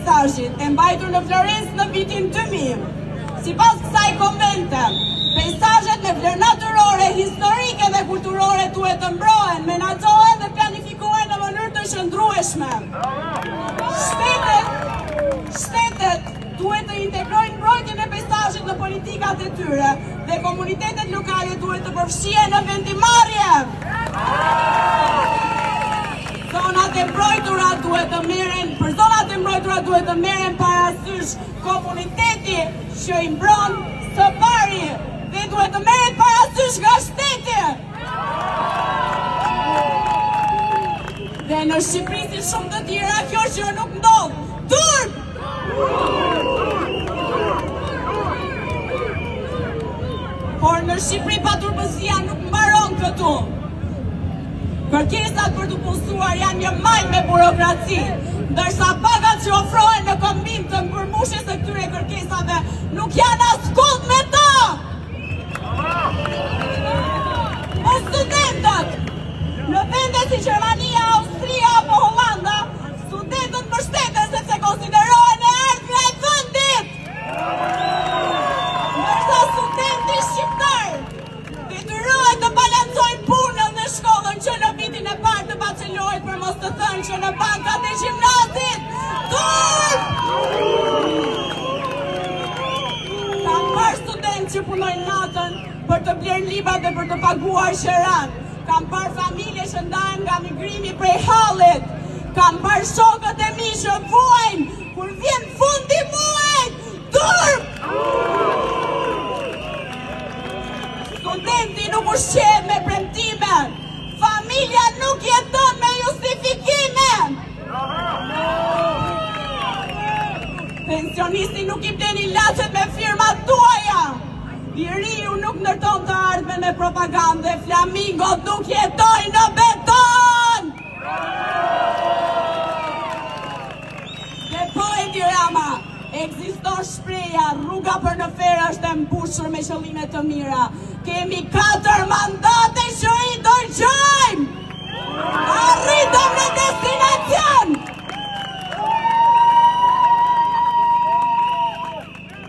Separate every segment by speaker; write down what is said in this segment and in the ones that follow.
Speaker 1: peisazhit e mbajtur në Florensë në vitin 2000. Sipas kësaj konvente, peisazhet me vlerë natyrore, historike dhe kulturore duhet të mbrohen, menaxhohen dhe planifikohen në mënyrë të qëndrueshme. Shtetet duhet të integrojnë mbrojtjen e peisazhit në politikat e tyre dhe komunitetet lokale duhet të përfshihen në vendimarrje. Zonat e mbrojtura duhet të merren parasysh komuniteti që i mbron së pari dhe duhet të merret parasysh nga shteti. Dhe në Shqipëri si shumë të tjera kjo gjë nuk ndodh. Turp! Por në Shqipëri paturbësia nuk mbaron këtu. Kërkesat për të punësuar janë një majë me burokraci, ndërsa pagat që ofrohen në kombim të përmbushjes së këtyre kërkesave nuk janë askull me ta. Po studentët, në vende si Gjermania, Austria apo Hollanda, studentët mbështeten sepse konsiderohen e ardhmja e vendit. Ndërsa studenti shqiptar detyrohet të balancojnë punën dhe shkollën që në vitin e parë të bachelorit, për mos të thënë që në bankat e gjimnazit. Kam parë studentë që punojnë natën për të blerë libra dhe për të paguar qeran. Kam parë familje që ndahen nga migrimi prej hallit. Kam parë shokët e mi që vuajnë kur vjen fundi muajit. Turp! Studenti nuk ushqehet me premtime. Familja nuk jeton me justifikime. Pensionisti nuk i bleni laçet me firmat tuaja. Liriu nuk ndërton të ardhmen me propagandë. Flamingot nuk jetojnë në beton. Dhe po e Tirama, ekziston shpreha, rruga për në ferë është e mbushur me qëllime të mira. Kemi 4 mandate që i dojgjojmë. Arritëm në destinacion.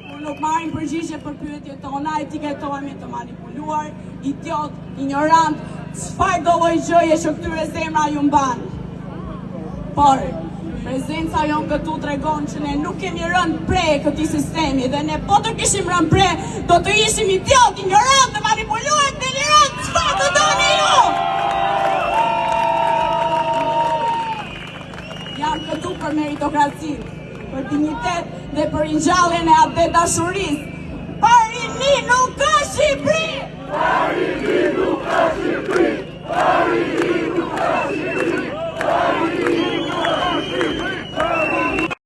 Speaker 1: Kur nuk marrim përgjigje për pyetjet tona, etiketohemi të manipuluar, idiot, ignorant, çfarë do lloj gjëje që këtyre zemra ju mban. Por prezenca jonë këtu tregon që ne nuk kemi rënë pre këtij sistemi dhe ne po të kishim rënë pre, do të ishim idiot, ignorant, dhe manipuluar, delirant, çfarë të doni ju? Jam këtu për meritokraci, për dignitet dhe për ringjalljen e atë dashurisë. Parini nuk ka Shqipëri!